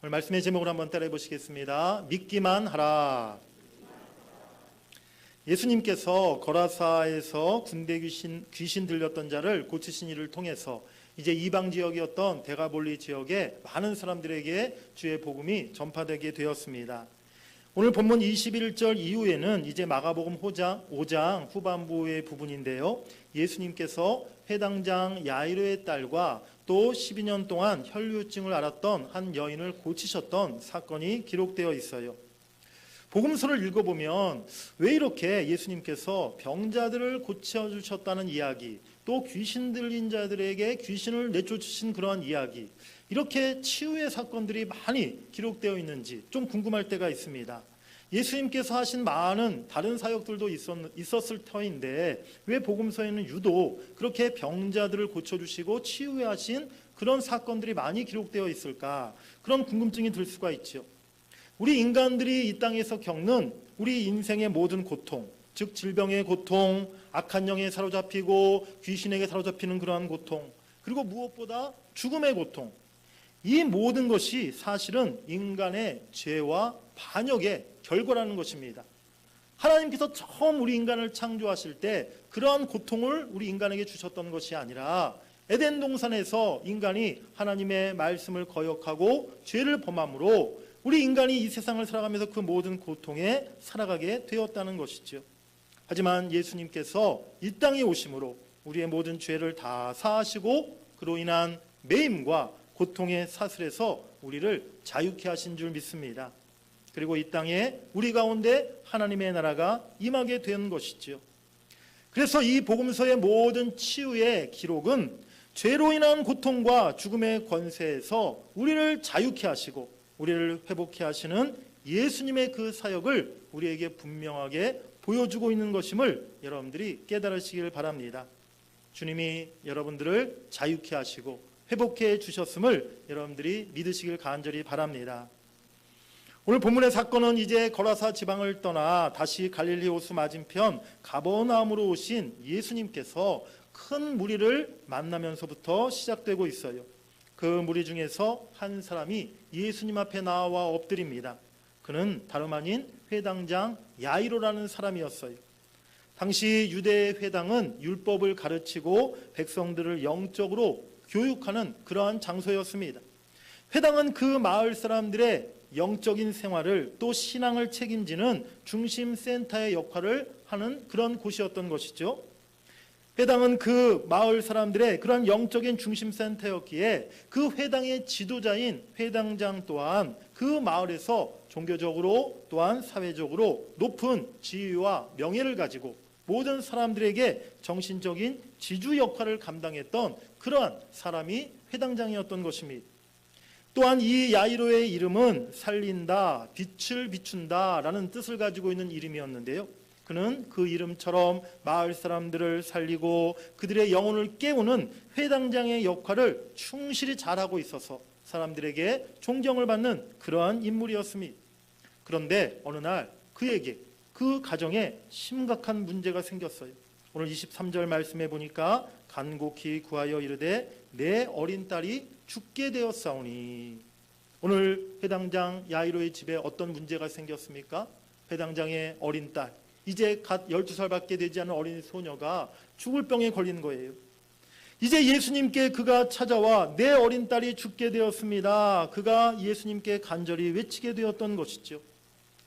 오늘 말씀의 제목을 한번 따라해 보시겠습니다. 믿기만 하라. 예수님께서 거라사에서 군대 귀신 들렸던 자를 고치신 일을 통해서 이제 이방 지역이었던 데가볼리 지역에 많은 사람들에게 주의 복음이 전파되게 되었습니다. 오늘 본문 21절 이후에는 이제 마가복음 5장 후반부의 부분인데요. 예수님께서 회당장 야이로의 딸과 또 12년 동안 혈류증을 앓았던 한 여인을 고치셨던 사건이 기록되어 있어요. 복음서를 읽어보면 왜 이렇게 예수님께서 병자들을 고쳐주셨다는 이야기, 또 귀신 들린 자들에게 귀신을 내쫓으신 그러한 이야기, 이렇게 치유의 사건들이 많이 기록되어 있는지 좀 궁금할 때가 있습니다. 예수님께서 하신 많은 다른 사역들도 있었을 터인데 왜 복음서에는 유독 그렇게 병자들을 고쳐주시고 치유하신 그런 사건들이 많이 기록되어 있을까? 그런 궁금증이 들 수가 있죠. 우리 인간들이 이 땅에서 겪는 우리 인생의 모든 고통, 즉 질병의 고통, 악한 영에 사로잡히고 귀신에게 사로잡히는 그러한 고통, 그리고 무엇보다 죽음의 고통, 이 모든 것이 사실은 인간의 죄와 반역의 결과라는 것입니다. 하나님께서 처음 우리 인간을 창조하실 때 그러한 고통을 우리 인간에게 주셨던 것이 아니라 에덴 동산에서 인간이 하나님의 말씀을 거역하고 죄를 범함으로 우리 인간이 이 세상을 살아가면서 그 모든 고통에 살아가게 되었다는 것이죠. 하지만 예수님께서 이 땅에 오심으로 우리의 모든 죄를 다 사하시고 그로 인한 매임과 고통의 사슬에서 우리를 자유케 하신 줄 믿습니다. 그리고 이 땅에 우리 가운데 하나님의 나라가 임하게 된 것이죠. 그래서 이 복음서의 모든 치유의 기록은 죄로 인한 고통과 죽음의 권세에서 우리를 자유케 하시고 우리를 회복케 하시는 예수님의 그 사역을 우리에게 분명하게 보여주고 있는 것임을 여러분들이 깨달으시길 바랍니다. 주님이 여러분들을 자유케 하시고 회복해 주셨음을 여러분들이 믿으시길 간절히 바랍니다. 오늘 본문의 사건은 이제 거라사 지방을 떠나 다시 갈릴리 호수 맞은편 가버나움으로 오신 예수님께서 큰 무리를 만나면서부터 시작되고 있어요. 그 무리 중에서 한 사람이 예수님 앞에 나와 엎드립니다. 그는 다름 아닌 회당장 야이로라는 사람이었어요. 당시 유대 회당은 율법을 가르치고 백성들을 영적으로 교육하는 그러한 장소였습니다. 회당은 그 마을 사람들의 영적인 생활을 또 신앙을 책임지는 중심 센터의 역할을 하는 그런 곳이었던 것이죠. 회당은 그 마을 사람들의 그런 영적인 중심 센터였기에 그 회당의 지도자인 회당장 또한 그 마을에서 종교적으로 또한 사회적으로 높은 지위와 명예를 가지고 모든 사람들에게 정신적인 지주 역할을 감당했던 그러한 사람이 회당장이었던 것입니다. 또한 이 야이로의 이름은 살린다, 빛을 비춘다 라는 뜻을 가지고 있는 이름이었는데요. 그는 그 이름처럼 마을 사람들을 살리고 그들의 영혼을 깨우는 회당장의 역할을 충실히 잘하고 있어서 사람들에게 존경을 받는 그러한 인물이었습니다. 그런데 어느 날 그에게 그 가정에 심각한 문제가 생겼어요. 오늘 23절 말씀해 보니까 간곡히 구하여 이르되 내 어린 딸이 죽게 되었사오니. 오늘 회당장 야이로의 집에 어떤 문제가 생겼습니까? 회당장의 어린 딸, 이제 갓 12살밖에 되지 않은 어린 소녀가 죽을 병에 걸린 거예요. 이제 예수님께 그가 찾아와 내 어린 딸이 죽게 되었습니다. 그가 예수님께 간절히 외치게 되었던 것이죠.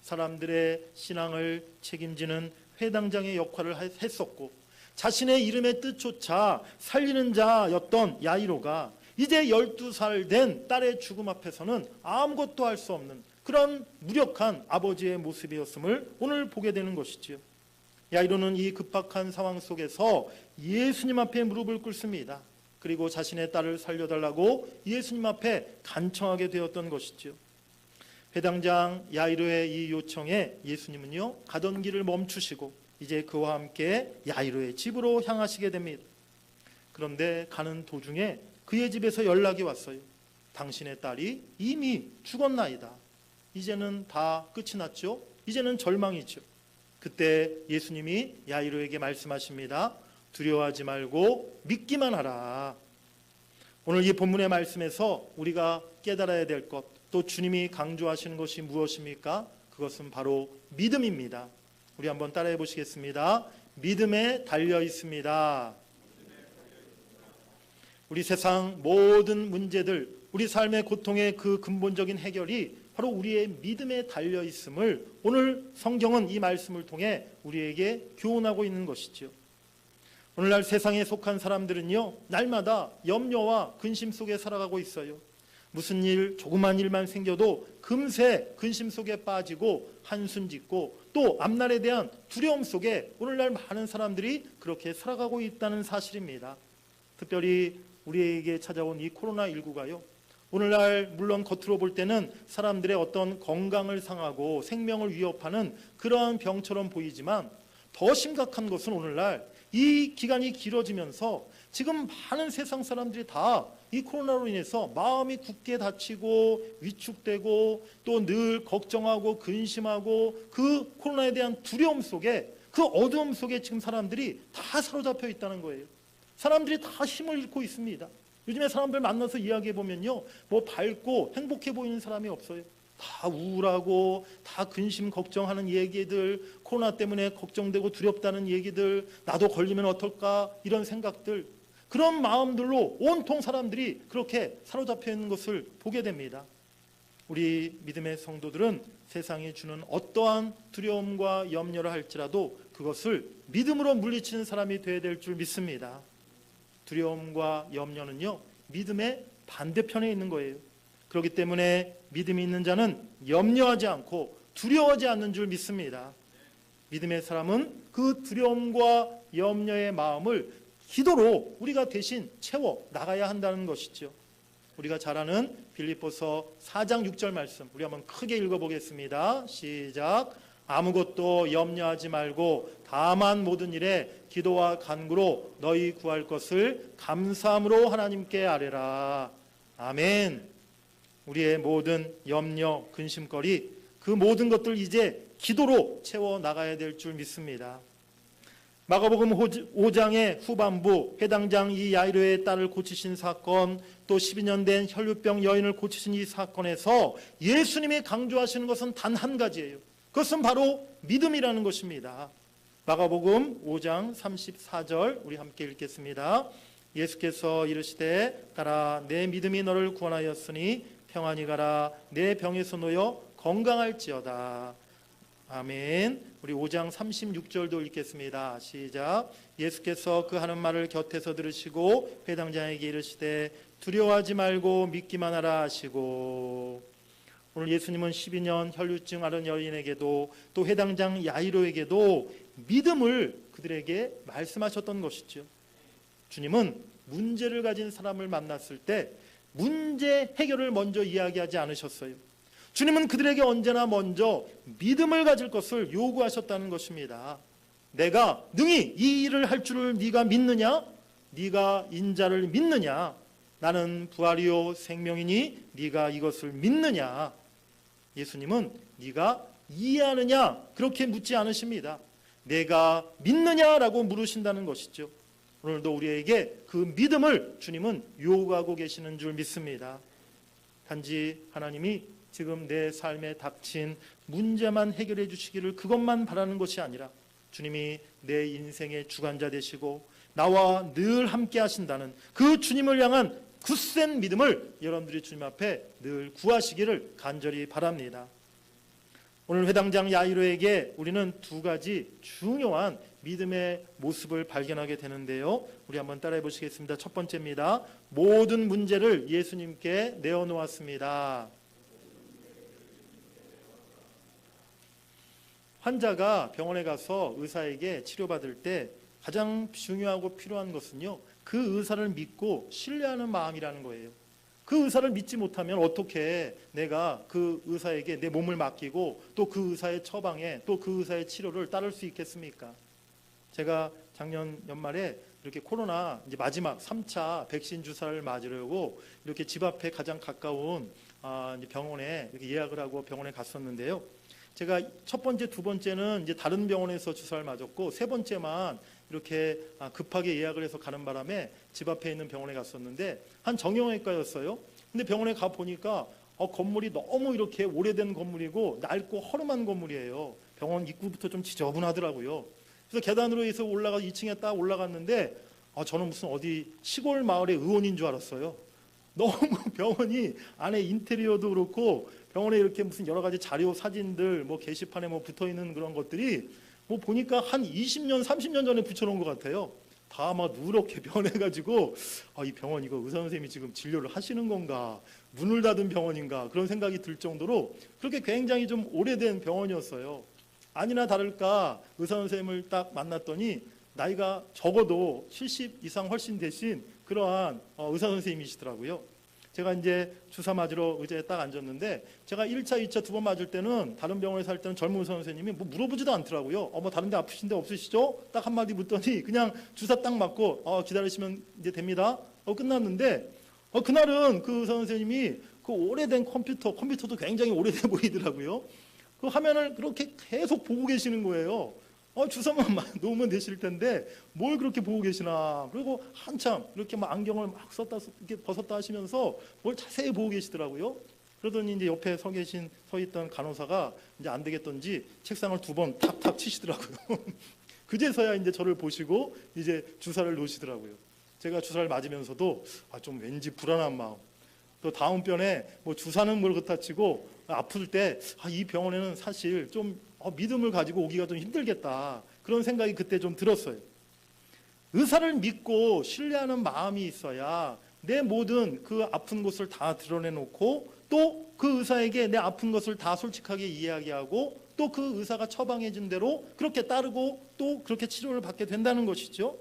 사람들의 신앙을 책임지는 회당장의 역할을 했었고 자신의 이름의 뜻조차 살리는 자였던 야이로가 이제 12살 된 딸의 죽음 앞에서는 아무것도 할 수 없는 그런 무력한 아버지의 모습이었음을 오늘 보게 되는 것이지요. 야이로는 이 급박한 상황 속에서 예수님 앞에 무릎을 꿇습니다. 그리고 자신의 딸을 살려달라고 예수님 앞에 간청하게 되었던 것이죠. 회당장 야이로의 이 요청에 예수님은요 가던 길을 멈추시고 이제 그와 함께 야이로의 집으로 향하시게 됩니다. 그런데 가는 도중에 그의 집에서 연락이 왔어요. 당신의 딸이 이미 죽었나이다. 이제는 다 끝이 났죠. 이제는 절망이죠. 그때 예수님이 야이로에게 말씀하십니다. 두려워하지 말고 믿기만 하라. 오늘 이 본문의 말씀에서 우리가 깨달아야 될 것, 또 주님이 강조하시는 것이 무엇입니까? 그것은 바로 믿음입니다. 우리 한번 따라해 보시겠습니다. 믿음에 달려 있습니다. 우리 세상 모든 문제들, 우리 삶의 고통의 그 근본적인 해결이 바로 우리의 믿음에 달려 있음을 오늘 성경은 이 말씀을 통해 우리에게 교훈하고 있는 것이죠. 오늘날 세상에 속한 사람들은요, 날마다 염려와 근심 속에 살아가고 있어요. 무슨 일, 조그만 일만 생겨도 금세 근심 속에 빠지고 한숨 짓고 또 앞날에 대한 두려움 속에 오늘날 많은 사람들이 그렇게 살아가고 있다는 사실입니다. 특별히 우리에게 찾아온 이 코로나19가요, 오늘날 물론 겉으로 볼 때는 사람들의 어떤 건강을 상하고 생명을 위협하는 그러한 병처럼 보이지만 더 심각한 것은 오늘날 이 기간이 길어지면서 지금 많은 세상 사람들이 다 이 코로나로 인해서 마음이 굳게 다치고 위축되고 또 늘 걱정하고 근심하고 그 코로나에 대한 두려움 속에, 그 어두움 속에 지금 사람들이 다 사로잡혀 있다는 거예요. 사람들이 다 힘을 잃고 있습니다. 요즘에 사람들 만나서 이야기해 보면요, 뭐 밝고 행복해 보이는 사람이 없어요. 다 우울하고 다 근심 걱정하는 얘기들, 코로나 때문에 걱정되고 두렵다는 얘기들, 나도 걸리면 어떨까 이런 생각들, 그런 마음들로 온통 사람들이 그렇게 사로잡혀 있는 것을 보게 됩니다. 우리 믿음의 성도들은 세상이 주는 어떠한 두려움과 염려를 할지라도 그것을 믿음으로 물리치는 사람이 되어야 될 줄 믿습니다. 두려움과 염려는요, 믿음의 반대편에 있는 거예요. 그렇기 때문에 믿음이 있는 자는 염려하지 않고 두려워하지 않는 줄 믿습니다. 믿음의 사람은 그 두려움과 염려의 마음을 기도로 우리가 대신 채워 나가야 한다는 것이죠. 우리가 잘 아는 빌립보서 4장 6절 말씀, 우리 한번 크게 읽어보겠습니다. 시작. 아무것도 염려하지 말고 다만 모든 일에 기도와 간구로 너희 구할 것을 감사함으로 하나님께 아뢰라. 아멘. 우리의 모든 염려, 근심거리, 그 모든 것들 이제 기도로 채워 나가야 될 줄 믿습니다. 마가복음 5장의 후반부, 회당장 이 야이로의 딸을 고치신 사건, 또 12년 된 혈루병 여인을 고치신 이 사건에서 예수님이 강조하시는 것은 단 한 가지예요. 그것은 바로 믿음이라는 것입니다. 마가복음 5장 34절 우리 함께 읽겠습니다. 예수께서 이르시되 따라 내 믿음이 너를 구원하였으니 평안히 가라. 내 병에서 놓여 건강할지어다. 아멘. 우리 5장 36절도 읽겠습니다. 시작. 예수께서 그 하는 말을 곁에서 들으시고 회당장에게 이르시되 두려워하지 말고 믿기만 하라 하시고, 오늘 예수님은 12년 혈루증 앓은 여인에게도 또 회당장 야이로에게도 믿음을 그들에게 말씀하셨던 것이죠. 주님은 문제를 가진 사람을 만났을 때 문제 해결을 먼저 이야기하지 않으셨어요. 주님은 그들에게 언제나 먼저 믿음을 가질 것을 요구하셨다는 것입니다. 내가 능히 이 일을 할 줄을 네가 믿느냐? 네가 인자를 믿느냐? 나는 부활이요 생명이니 네가 이것을 믿느냐? 예수님은 네가 이해하느냐? 그렇게 묻지 않으십니다. 내가 믿느냐라고 물으신다는 것이죠. 오늘도 우리에게 그 믿음을 주님은 요구하고 계시는 줄 믿습니다. 단지 하나님이 지금 내 삶에 닥친 문제만 해결해 주시기를 그것만 바라는 것이 아니라 주님이 내 인생의 주관자 되시고 나와 늘 함께 하신다는 그 주님을 향한 굳센 믿음을 여러분들이 주님 앞에 늘 구하시기를 간절히 바랍니다. 오늘 회당장 야이로에게 우리는 두 가지 중요한 믿음의 모습을 발견하게 되는데요. 우리 한번 따라해 보시겠습니다. 첫 번째입니다. 모든 문제를 예수님께 내어놓았습니다. 환자가 병원에 가서 의사에게 치료받을 때 가장 중요하고 필요한 것은요, 그 의사를 믿고 신뢰하는 마음이라는 거예요. 그 의사를 믿지 못하면 어떻게 내가 그 의사에게 내 몸을 맡기고 또 그 의사의 처방에 또 그 의사의 치료를 따를 수 있겠습니까? 제가 작년 연말에 이렇게 코로나 이제 마지막 3차 백신 주사를 맞으려고 이렇게 집 앞에 가장 가까운 병원에 이렇게 예약을 하고 병원에 갔었는데요. 제가 첫 번째, 두 번째는 이제 다른 병원에서 주사를 맞았고 세 번째만 이렇게 급하게 예약을 해서 가는 바람에 집 앞에 있는 병원에 갔었는데 한 정형외과였어요. 근데 병원에 가 보니까 건물이 너무 이렇게 오래된 건물이고 낡고 허름한 건물이에요. 병원 입구부터 좀 지저분하더라고요. 그래서 계단으로 해서 2층에 딱 올라갔는데 저는 무슨 어디 시골 마을의 의원인 줄 알았어요. 너무 병원이 안에 인테리어도 그렇고 병원에 이렇게 무슨 여러 가지 자료 사진들 뭐 게시판에 뭐 붙어 있는 그런 것들이 뭐 보니까 한 20년 30년 전에 붙여놓은 것 같아요. 다 막 누렇게 변해가지고 이 병원 이거 의사 선생님이 지금 진료를 하시는 건가, 문을 닫은 병원인가, 그런 생각이 들 정도로 그렇게 굉장히 좀 오래된 병원이었어요. 아니나 다를까 의사 선생님을 딱 만났더니 나이가 적어도 70 이상 훨씬 되신 그러한 의사 선생님이시더라고요. 제가 이제 주사 맞으러 의자에 딱 앉았는데 제가 1차, 2차 두 번 맞을 때는 다른 병원에서 할 때는 젊은 의사 선생님이 뭐 물어보지도 않더라고요. 뭐 다른 데 아프신 데 없으시죠? 딱 한마디 묻더니 그냥 주사 딱 맞고 기다리시면 이제 됩니다. 끝났는데 그날은 그 의사 선생님이 그 오래된 컴퓨터도 굉장히 오래돼 보이더라고요. 그 화면을 그렇게 계속 보고 계시는 거예요. 주사만 놓으면 되실 텐데 뭘 그렇게 보고 계시나. 그리고 한참 이렇게 막 안경을 막 썼다 이렇게 벗었다 하시면서 뭘 자세히 보고 계시더라고요. 그러더니 이제 옆에 서 있던 간호사가 이제 안 되겠던지 책상을 2번 탁탁 치시더라고요. 그제서야 이제 저를 보시고 이제 주사를 놓으시더라고요. 제가 주사를 맞으면서도 좀 왠지 불안한 마음. 또 다음 편에 뭐 주사는 뭘 그렇다 치고 아플 때 이 병원에는 사실 좀 믿음을 가지고 오기가 좀 힘들겠다, 그런 생각이 그때 좀 들었어요. 의사를 믿고 신뢰하는 마음이 있어야 내 모든 그 아픈 곳을 다 드러내놓고 또 그 의사에게 내 아픈 것을 다 솔직하게 이야기하고 또 그 의사가 처방해 준 대로 그렇게 따르고 또 그렇게 치료를 받게 된다는 것이죠.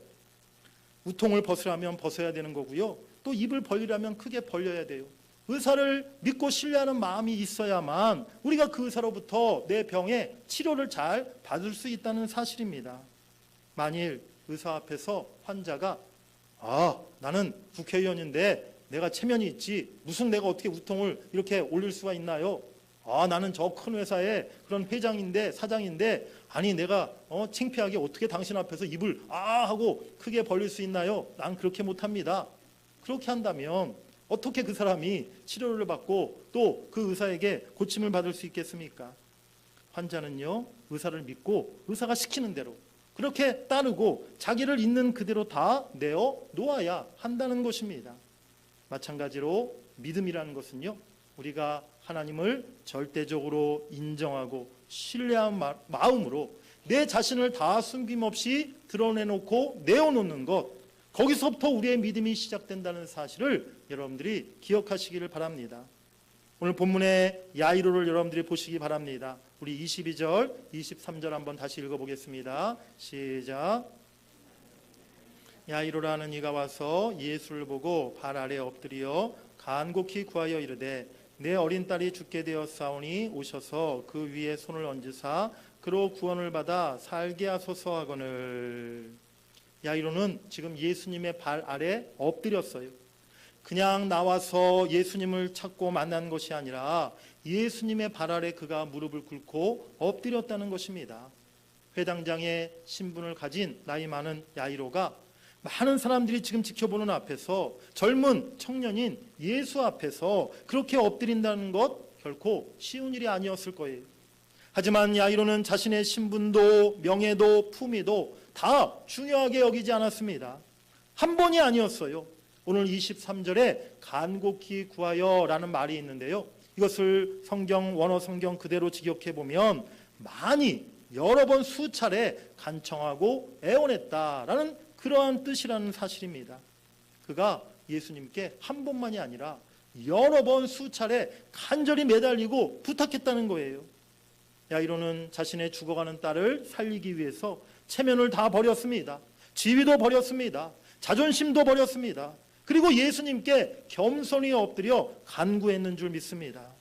우통을 벗으라면 벗어야 되는 거고요. 또 입을 벌리라면 크게 벌려야 돼요. 의사를 믿고 신뢰하는 마음이 있어야만 우리가 그 의사로부터 내 병의 치료를 잘 받을 수 있다는 사실입니다. 만일 의사 앞에서 환자가 나는 국회의원인데 내가 체면이 있지 무슨 내가 어떻게 우통을 이렇게 올릴 수가 있나요? 나는 저 큰 회사의 그런 회장인데 사장인데 아니 내가 창피하게 어떻게 당신 앞에서 입을 하고 크게 벌릴 수 있나요? 난 그렇게 못합니다. 그렇게 한다면 어떻게 그 사람이 치료를 받고 또 그 의사에게 고침을 받을 수 있겠습니까? 환자는요, 의사를 믿고 의사가 시키는 대로 그렇게 따르고 자기를 있는 그대로 다 내어 놓아야 한다는 것입니다. 마찬가지로 믿음이라는 것은요, 우리가 하나님을 절대적으로 인정하고 신뢰한 마음으로 내 자신을 다 숨김없이 드러내놓고 내어놓는 것, 거기서부터 우리의 믿음이 시작된다는 사실을 여러분들이 기억하시기를 바랍니다. 오늘 본문의 야이로를 여러분들이 보시기 바랍니다. 우리 22절, 23절 한번 다시 읽어보겠습니다. 시작. 야이로라는 이가 와서 예수를 보고 발 아래 엎드려 간곡히 구하여 이르되 내 어린 딸이 죽게 되었사오니 오셔서 그 위에 손을 얹으사 그로 구원을 받아 살게 하소서 하거늘. 야이로는 지금 예수님의 발 아래 엎드렸어요. 그냥 나와서 예수님을 찾고 만난 것이 아니라 예수님의 발 아래 그가 무릎을 꿇고 엎드렸다는 것입니다. 회당장의 신분을 가진 나이 많은 야이로가 많은 사람들이 지금 지켜보는 앞에서 젊은 청년인 예수 앞에서 그렇게 엎드린다는 것 결코 쉬운 일이 아니었을 거예요. 하지만 야이로는 자신의 신분도 명예도 품위도 다 중요하게 여기지 않았습니다. 한 번이 아니었어요. 오늘 23절에 간곡히 구하여 라는 말이 있는데요, 이것을 원어 성경 그대로 직역해 보면 많이 여러 번 수차례 간청하고 애원했다라는 그러한 뜻이라는 사실입니다. 그가 예수님께 한 번만이 아니라 여러 번 수차례 간절히 매달리고 부탁했다는 거예요. 야이로는 자신의 죽어가는 딸을 살리기 위해서 체면을 다 버렸습니다. 지위도 버렸습니다. 자존심도 버렸습니다. 그리고 예수님께 겸손히 엎드려 간구했는 줄 믿습니다.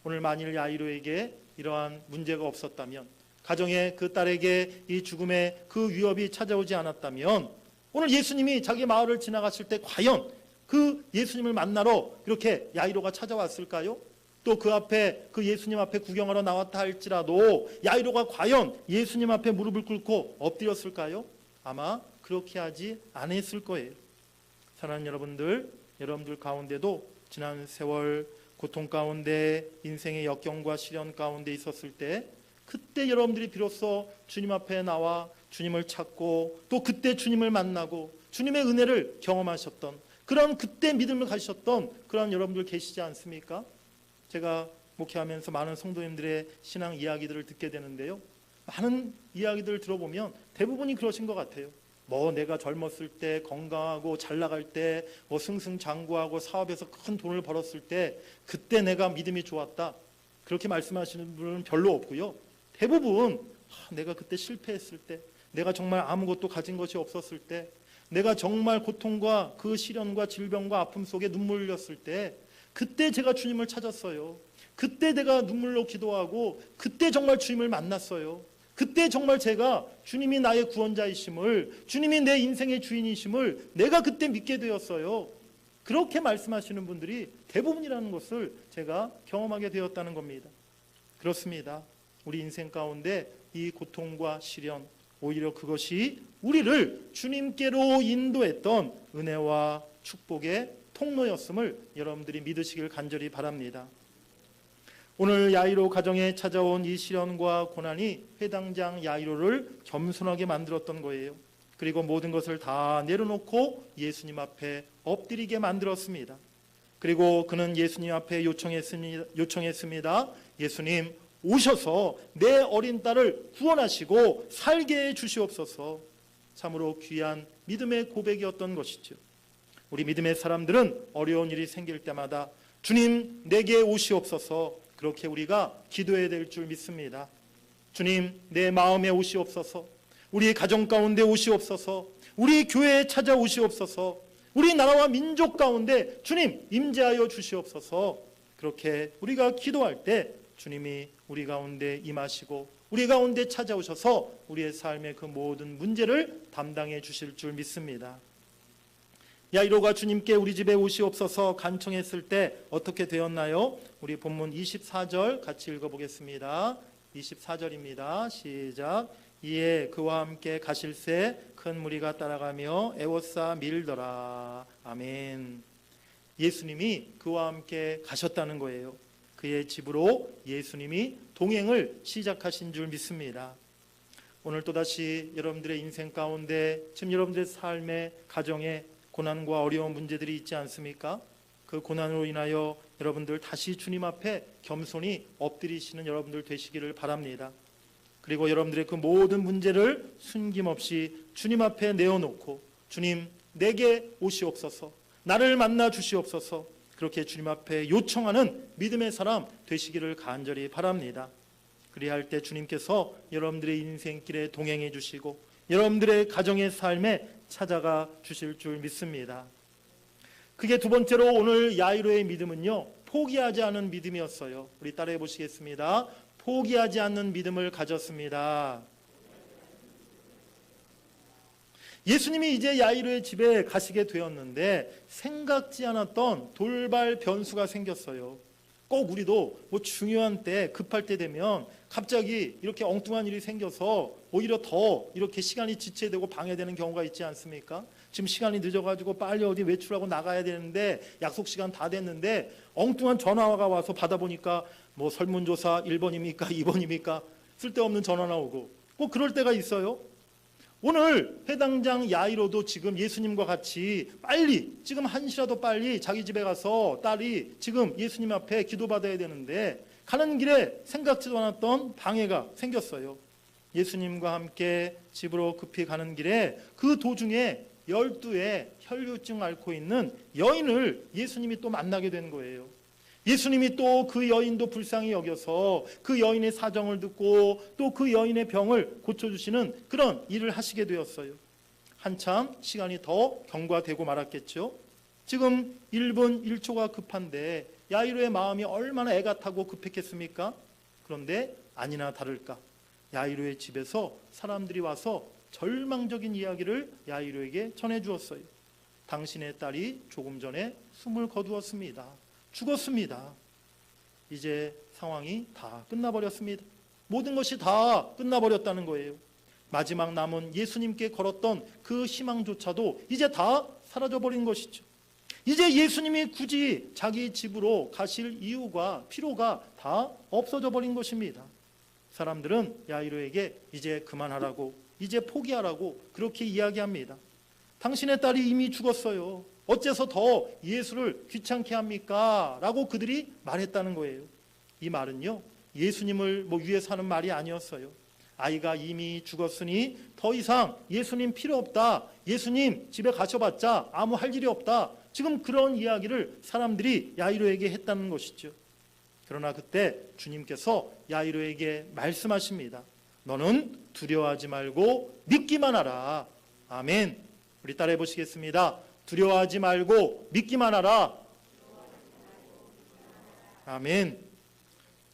오늘 만일 야이로에게 이러한 문제가 없었다면, 가정에 그 딸에게 이 죽음의 그 위협이 찾아오지 않았다면 오늘 예수님이 자기 마을을 지나갔을 때 과연 그 예수님을 만나러 이렇게 야이로가 찾아왔을까요? 또 그 앞에 그 예수님 앞에 구경하러 나왔다 할지라도 야이로가 과연 예수님 앞에 무릎을 꿇고 엎드렸을까요? 아마 그렇게 하지 않았을 거예요. 사랑하는 여러분들 가운데도 지난 세월 고통 가운데 인생의 역경과 시련 가운데 있었을 때 그때 여러분들이 비로소 주님 앞에 나와 주님을 찾고 또 그때 주님을 만나고 주님의 은혜를 경험하셨던 그런 그때 믿음을 가지셨던 그런 여러분들 계시지 않습니까? 제가 목회하면서 많은 성도님들의 신앙 이야기들을 듣게 되는데요. 많은 이야기들을 들어보면 대부분이 그러신 것 같아요. 뭐 내가 젊었을 때 건강하고 잘 나갈 때 뭐 승승장구하고 사업에서 큰 돈을 벌었을 때 그때 내가 믿음이 좋았다. 그렇게 말씀하시는 분은 별로 없고요. 대부분 내가 그때 실패했을 때 내가 정말 아무것도 가진 것이 없었을 때 내가 정말 고통과 그 시련과 질병과 아픔 속에 눈물 흘렸을 때 그때 제가 주님을 찾았어요. 그때 내가 눈물로 기도하고 그때 정말 주님을 만났어요. 그때 정말 제가 주님이 나의 구원자이심을 주님이 내 인생의 주인이심을 내가 그때 믿게 되었어요. 그렇게 말씀하시는 분들이 대부분이라는 것을 제가 경험하게 되었다는 겁니다. 그렇습니다. 우리 인생 가운데 이 고통과 시련 오히려 그것이 우리를 주님께로 인도했던 은혜와 축복의 통로였음을 여러분들이 믿으시길 간절히 바랍니다. 오늘 야이로 가정에 찾아온 이 시련과 고난이 회당장 야이로를 겸손하게 만들었던 거예요. 그리고 모든 것을 다 내려놓고 예수님 앞에 엎드리게 만들었습니다. 그리고 그는 예수님 앞에 요청했습니다. 예수님 오셔서 내 어린 딸을 구원하시고 살게 해 주시옵소서. 참으로 귀한 믿음의 고백이었던 것이죠. 우리 믿음의 사람들은 어려운 일이 생길 때마다 주님 내게 오시옵소서 그렇게 우리가 기도해야 될 줄 믿습니다. 주님 내 마음에 오시옵소서. 우리 가정 가운데 오시옵소서. 우리 교회에 찾아오시옵소서. 우리 나라와 민족 가운데 주님 임재하여 주시옵소서. 그렇게 우리가 기도할 때 주님이 우리 가운데 임하시고 우리 가운데 찾아오셔서 우리의 삶의 그 모든 문제를 담당해 주실 줄 믿습니다. 야이로가 주님께 우리 집에 오시옵소서 간청했을 때 어떻게 되었나요? 우리 본문 24절 같이 읽어보겠습니다. 24절입니다. 시작. 이에 그와 함께 가실새 큰 무리가 따라가며 애워싸 밀더라. 아멘. 예수님이 그와 함께 가셨다는 거예요. 그의 집으로 예수님이 동행을 시작하신 줄 믿습니다. 오늘 또다시 여러분들의 인생 가운데 지금 여러분들의 삶의 가정에 고난과 어려운 문제들이 있지 않습니까? 그 고난으로 인하여 여러분들 다시 주님 앞에 겸손히 엎드리시는 여러분들 되시기를 바랍니다. 그리고 여러분들의 그 모든 문제를 숨김없이 주님 앞에 내어놓고 주님 내게 오시옵소서. 나를 만나 주시옵소서. 그렇게 주님 앞에 요청하는 믿음의 사람 되시기를 간절히 바랍니다. 그리할 때 주님께서 여러분들의 인생길에 동행해 주시고 여러분들의 가정의 삶에 찾아가 주실 줄 믿습니다. 그게 두 번째로 오늘 야이로의 믿음은요, 포기하지 않은 믿음이었어요. 우리 따라해 보시겠습니다. 포기하지 않는 믿음을 가졌습니다. 예수님이 이제 야이로의 집에 가시게 되었는데 생각지 않았던 돌발 변수가 생겼어요. 꼭 우리도 뭐 중요한 때 급할 때 되면 갑자기 이렇게 엉뚱한 일이 생겨서 오히려 더 이렇게 시간이 지체되고 방해되는 경우가 있지 않습니까? 지금 시간이 늦어가지고 빨리 어디 외출하고 나가야 되는데 약속 시간 다 됐는데 엉뚱한 전화가 와서 받아보니까 뭐 설문조사 1번입니까 2번입니까 쓸데없는 전화가 오고 꼭 그럴 때가 있어요. 오늘 회당장 야이로도 지금 예수님과 같이 빨리 지금 한시라도 빨리 자기 집에 가서 딸이 지금 예수님 앞에 기도받아야 되는데 가는 길에 생각지도 않았던 방해가 생겼어요. 예수님과 함께 집으로 급히 가는 길에 그 도중에 12의 혈류증 앓고 있는 여인을 예수님이 또 만나게 된 거예요. 예수님이 또 그 여인도 불쌍히 여겨서 그 여인의 사정을 듣고 또 그 여인의 병을 고쳐주시는 그런 일을 하시게 되었어요. 한참 시간이 더 경과되고 말았겠죠. 지금 1분 1초가 급한데 야이로의 마음이 얼마나 애가 타고 급했겠습니까? 그런데 아니나 다를까 야이로의 집에서 사람들이 와서 절망적인 이야기를 야이로에게 전해주었어요. 당신의 딸이 조금 전에 숨을 거두었습니다. 죽었습니다. 이제 상황이 다 끝나버렸습니다. 모든 것이 다 끝나버렸다는 거예요. 마지막 남은 예수님께 걸었던 그 희망조차도 이제 다 사라져버린 것이죠. 이제 예수님이 굳이 자기 집으로 가실 이유가 필요가 다 없어져 버린 것입니다. 사람들은 야이로에게 이제 그만하라고, 이제 포기하라고 그렇게 이야기합니다. 당신의 딸이 이미 죽었어요. 어째서 더 예수를 귀찮게 합니까? 라고 그들이 말했다는 거예요. 이 말은요, 예수님을 위해서 하는 말이 아니었어요. 아이가 이미 죽었으니 더 이상 예수님 필요 없다. 예수님 집에 가셔봤자 아무 할 일이 없다. 지금 그런 이야기를 사람들이 야이로에게 했다는 것이죠. 그러나 그때 주님께서 야이로에게 말씀하십니다. 너는 두려워하지 말고 믿기만 하라. 아멘. 우리 따라해 보시겠습니다. 두려워하지 말고 믿기만 하라. 아멘.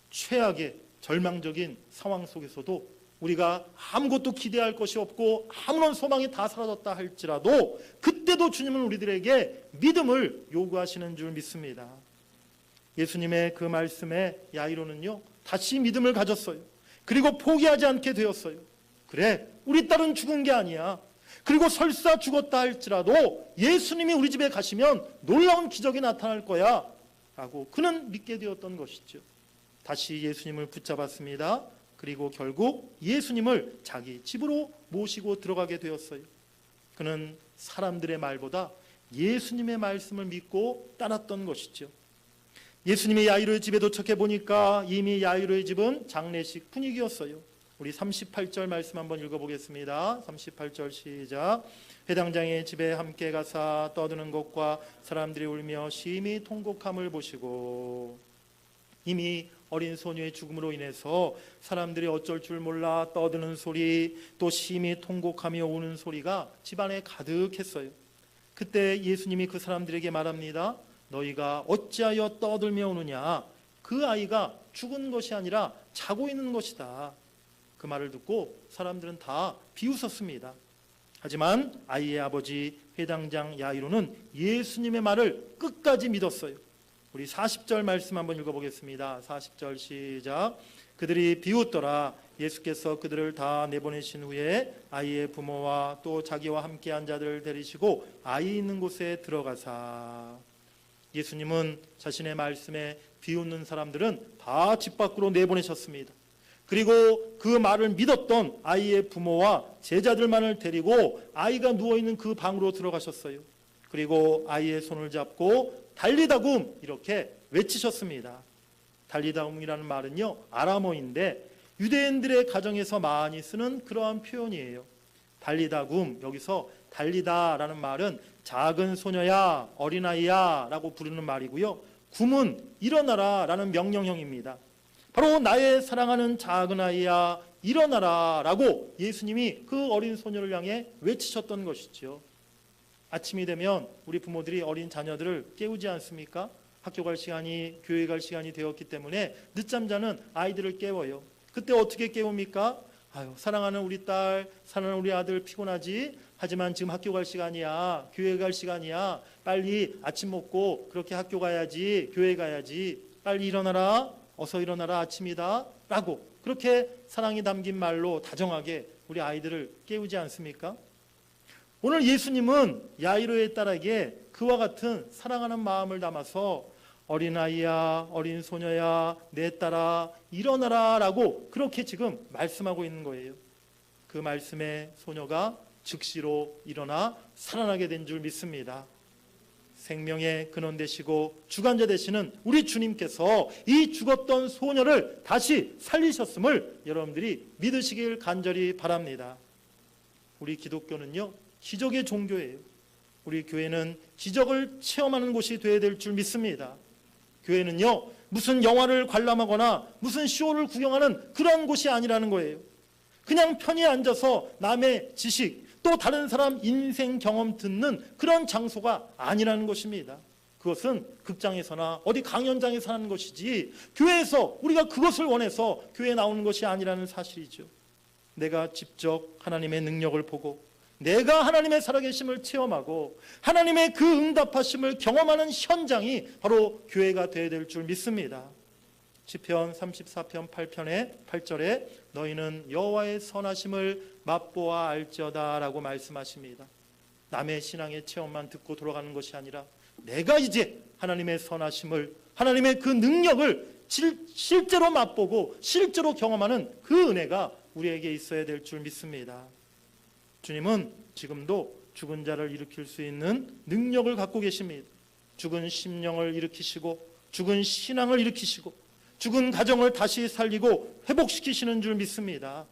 최악의 절망적인 상황 속에서도 우리가 아무것도 기대할 것이 없고 아무런 소망이 다 사라졌다 할지라도 그때도 주님은 우리들에게 믿음을 요구하시는 줄 믿습니다. 예수님의 그 말씀에 야이로는요, 다시 믿음을 가졌어요. 그리고 포기하지 않게 되었어요. 그래, 우리 딸은 죽은 게 아니야. 그리고 설사 죽었다 할지라도 예수님이 우리 집에 가시면 놀라운 기적이 나타날 거야 라고 그는 믿게 되었던 것이죠. 다시 예수님을 붙잡았습니다. 그리고 결국 예수님을 자기 집으로 모시고 들어가게 되었어요. 그는 사람들의 말보다 예수님의 말씀을 믿고 따랐던 것이죠. 예수님이 야이로의 집에 도착해 보니까 이미 야이로의 집은 장례식 분위기였어요. 우리 38절 말씀 한번 읽어보겠습니다. 38절 시작. 회당장의 집에 함께 가사 떠드는 것과 사람들이 울며 심히 통곡함을 보시고, 이미 어린 소녀의 죽음으로 인해서 사람들이 어쩔 줄 몰라 떠드는 소리, 또 심히 통곡하며 우는 소리가 집안에 가득했어요. 그때 예수님이 그 사람들에게 말합니다. 너희가 어찌하여 떠들며 우느냐? 그 아이가 죽은 것이 아니라 자고 있는 것이다. 그 말을 듣고 사람들은 다 비웃었습니다. 하지만 아이의 아버지 회당장 야이로는 예수님의 말을 끝까지 믿었어요. 우리 40절 말씀 한번 읽어보겠습니다. 40절 시작. 그들이 비웃더라. 예수께서 그들을 다 내보내신 후에 아이의 부모와 또 자기와 함께한 자들을 데리시고 아이 있는 곳에 들어가사. 예수님은 자신의 말씀에 비웃는 사람들은 다 집 밖으로 내보내셨습니다. 그리고 그 말을 믿었던 아이의 부모와 제자들만을 데리고 아이가 누워있는 그 방으로 들어가셨어요. 그리고 아이의 손을 잡고 달리다굼 이렇게 외치셨습니다. 달리다굼이라는 말은요, 아람어인데 유대인들의 가정에서 많이 쓰는 그러한 표현이에요. 달리다굼, 여기서 달리다라는 말은 작은 소녀야, 어린아이야 라고 부르는 말이고요. 굼은 일어나라 라는 명령형입니다. 바로 나의 사랑하는 작은 아이야, 일어나라 라고 예수님이 그 어린 소녀를 향해 외치셨던 것이죠. 아침이 되면 우리 부모들이 어린 자녀들을 깨우지 않습니까? 학교 갈 시간이, 교회 갈 시간이 되었기 때문에 늦잠 자는 아이들을 깨워요. 그때 어떻게 깨웁니까? 아유, 사랑하는 우리 딸, 사랑하는 우리 아들 피곤하지? 하지만 지금 학교 갈 시간이야, 교회 갈 시간이야, 빨리 아침 먹고 그렇게 학교 가야지, 교회 가야지, 빨리 일어나라, 어서 일어나라, 아침이다 라고 그렇게 사랑이 담긴 말로 다정하게 우리 아이들을 깨우지 않습니까? 오늘 예수님은 야이로의 딸에게 그와 같은 사랑하는 마음을 담아서 어린아이야, 어린 소녀야, 내 딸아, 일어나라 라고 그렇게 지금 말씀하고 있는 거예요. 그 말씀에 소녀가 즉시로 일어나 살아나게 된 줄 믿습니다. 생명의 근원 되시고 주관자 되시는 우리 주님께서 이 죽었던 소녀를 다시 살리셨음을 여러분들이 믿으시길 간절히 바랍니다. 우리 기독교는요, 기적의 종교예요. 우리 교회는 기적을 체험하는 곳이 되어야 될 줄 믿습니다. 교회는요, 무슨 영화를 관람하거나 무슨 쇼를 구경하는 그런 곳이 아니라는 거예요. 그냥 편히 앉아서 남의 지식, 또 다른 사람 인생 경험 듣는 그런 장소가 아니라는 것입니다. 그것은 극장에서나 어디 강연장에서 하는 것이지 교회에서 우리가 그것을 원해서 교회에 나오는 것이 아니라는 사실이죠. 내가 직접 하나님의 능력을 보고 내가 하나님의 살아계심을 체험하고 하나님의 그 응답하심을 경험하는 현장이 바로 교회가 되어야 될 줄 믿습니다. 시편 34편 8절에 너희는 여호와의 선하심을 맛보아 알지어다 라고 말씀하십니다. 남의 신앙의 체험만 듣고 돌아가는 것이 아니라 내가 이제 하나님의 선하심을, 하나님의 그 능력을 실제로 맛보고 실제로 경험하는 그 은혜가 우리에게 있어야 될 줄 믿습니다. 주님은 지금도 죽은 자를 일으킬 수 있는 능력을 갖고 계십니다. 죽은 심령을 일으키시고 죽은 신앙을 일으키시고 죽은 가정을 다시 살리고 회복시키시는 줄 믿습니다.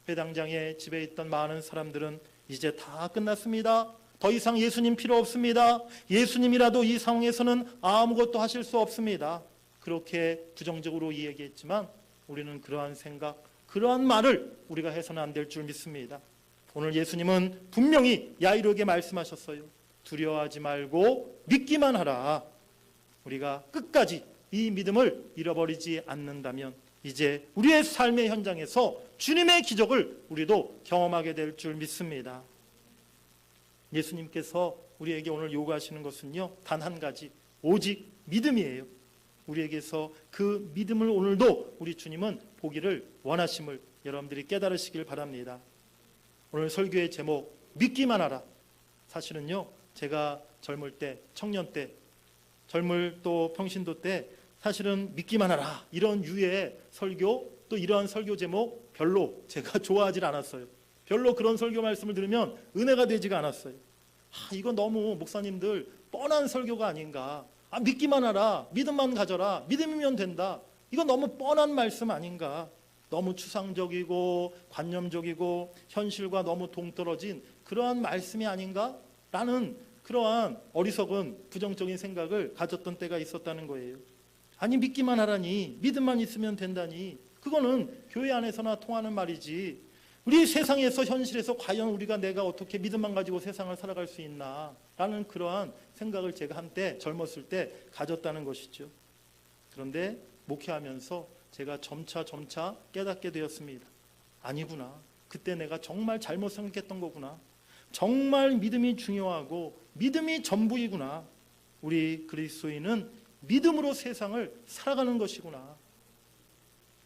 회당장에 집에 있던 많은 사람들은 이제 다 끝났습니다. 더 이상 예수님 필요 없습니다. 예수님이라도 이 상황에서는 아무것도 하실 수 없습니다. 그렇게 부정적으로 이야기했지만 우리는 그러한 생각, 그러한 말을 우리가 해서는 안 될 줄 믿습니다. 오늘 예수님은 분명히 야이로에게 말씀하셨어요. 두려워하지 말고 믿기만 하라. 우리가 끝까지 이 믿음을 잃어버리지 않는다면 이제 우리의 삶의 현장에서 주님의 기적을 우리도 경험하게 될 줄 믿습니다. 예수님께서 우리에게 오늘 요구하시는 것은요, 단 한 가지, 오직 믿음이에요. 우리에게서 그 믿음을 오늘도 우리 주님은 보기를 원하심을 여러분들이 깨달으시길 바랍니다. 오늘 설교의 제목, 믿기만 하라. 사실은요, 제가 젊을 때, 청년 때, 젊을 또 평신도 때 사실은 믿기만 하라 이런 유의 설교, 또 이러한 설교 제목 별로 제가 좋아하질 않았어요. 별로 그런 설교 말씀을 들으면 은혜가 되지가 않았어요. 이거 너무 목사님들 뻔한 설교가 아닌가. 믿기만 하라, 믿음만 가져라, 믿음이면 된다. 이거 너무 뻔한 말씀 아닌가. 너무 추상적이고 관념적이고 현실과 너무 동떨어진 그러한 말씀이 아닌가? 라는 그러한 어리석은 부정적인 생각을 가졌던 때가 있었다는 거예요. 아니 믿기만 하라니, 믿음만 있으면 된다니, 그거는 교회 안에서나 통하는 말이지 우리 세상에서 현실에서 과연 우리가 내가 어떻게 믿음만 가지고 세상을 살아갈 수 있나 라는 그러한 생각을 제가 한때 젊었을 때 가졌다는 것이죠. 그런데 목회하면서 제가 점차 깨닫게 되었습니다. 아니구나, 그때 내가 정말 잘못 생각했던 거구나. 정말 믿음이 중요하고 믿음이 전부이구나. 우리 그리스도인은 믿음으로 세상을 살아가는 것이구나.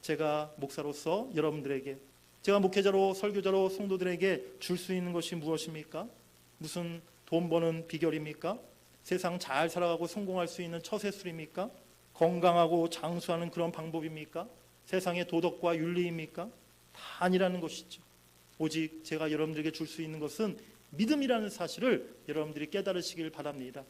제가 목사로서 여러분들에게, 제가 목회자로 설교자로 성도들에게 줄 수 있는 것이 무엇입니까? 무슨 돈 버는 비결입니까? 세상 잘 살아가고 성공할 수 있는 처세술입니까? 건강하고 장수하는 그런 방법입니까? 세상의 도덕과 윤리입니까? 다 아니라는 것이죠. 오직 제가 여러분들에게 줄 수 있는 것은 믿음이라는 사실을 여러분들이 깨달으시길 바랍니다.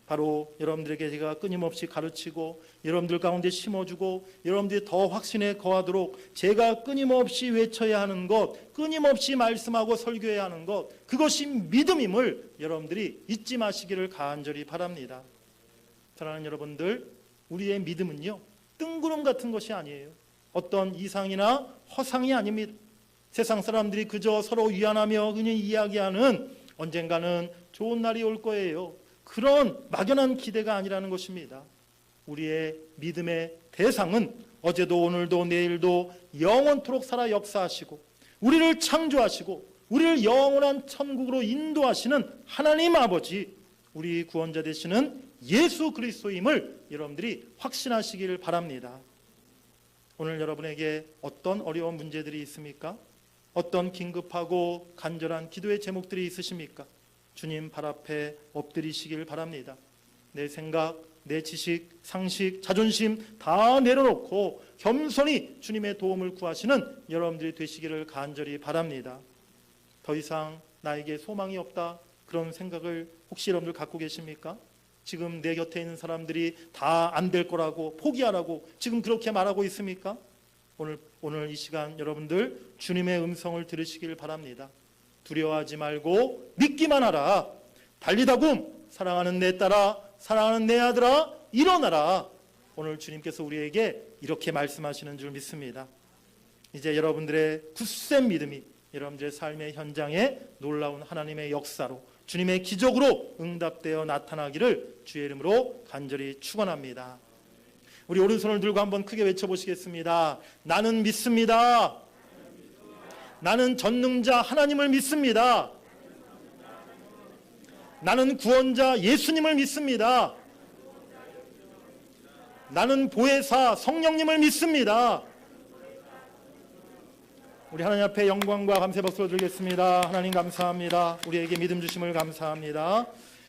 바로 여러분들에게 제가 끊임없이 가르치고 여러분들 가운데 심어주고 여러분들이 더 확신에 거하도록 제가 끊임없이 외쳐야 하는 것, 끊임없이 말씀하고 설교해야 하는 것, 그것이 믿음임을 여러분들이 잊지 마시기를 간절히 바랍니다. 사랑하는 여러분들, 우리의 믿음은요, 뜬구름 같은 것이 아니에요. 어떤 이상이나 허상이 아닙니다. 세상 사람들이 그저 서로 위안하며 그냥 이야기하는 언젠가는 좋은 날이 올 거예요. 그런 막연한 기대가 아니라는 것입니다. 우리의 믿음의 대상은 어제도 오늘도 내일도 영원토록 살아 역사하시고 우리를 창조하시고 우리를 영원한 천국으로 인도하시는 하나님 아버지, 우리 구원자 되시는 예수 그리스도임을 여러분들이 확신하시기를 바랍니다. 오늘 여러분에게 어떤 어려운 문제들이 있습니까? 어떤 긴급하고 간절한 기도의 제목들이 있으십니까? 주님 발 앞에 엎드리시길 바랍니다. 내 생각, 내 지식, 상식, 자존심 다 내려놓고 겸손히 주님의 도움을 구하시는 여러분들이 되시기를 간절히 바랍니다. 더 이상 나에게 소망이 없다, 그런 생각을 혹시 여러분들 갖고 계십니까? 지금 내 곁에 있는 사람들이 다 안 될 거라고, 포기하라고 지금 그렇게 말하고 있습니까? 오늘 이 시간 여러분들 주님의 음성을 들으시길 바랍니다. 두려워하지 말고 믿기만 하라. 달리다굼, 사랑하는 내 딸아, 사랑하는 내 아들아, 일어나라. 오늘 주님께서 우리에게 이렇게 말씀하시는 줄 믿습니다. 이제 여러분들의 굳센 믿음이 여러분들의 삶의 현장에 놀라운 하나님의 역사로, 주님의 기적으로 응답되어 나타나기를 주의 이름으로 간절히 축원합니다. 우리 오른손을 들고 한번 크게 외쳐보시겠습니다. 나는 믿습니다. 나는 전능자 하나님을 믿습니다. 나는 구원자 예수님을 믿습니다. 나는 보혜사 성령님을 믿습니다. 우리 하나님 앞에 영광과 감사의 박수를 드리겠습니다. 하나님 감사합니다. 우리에게 믿음 주심을 감사합니다.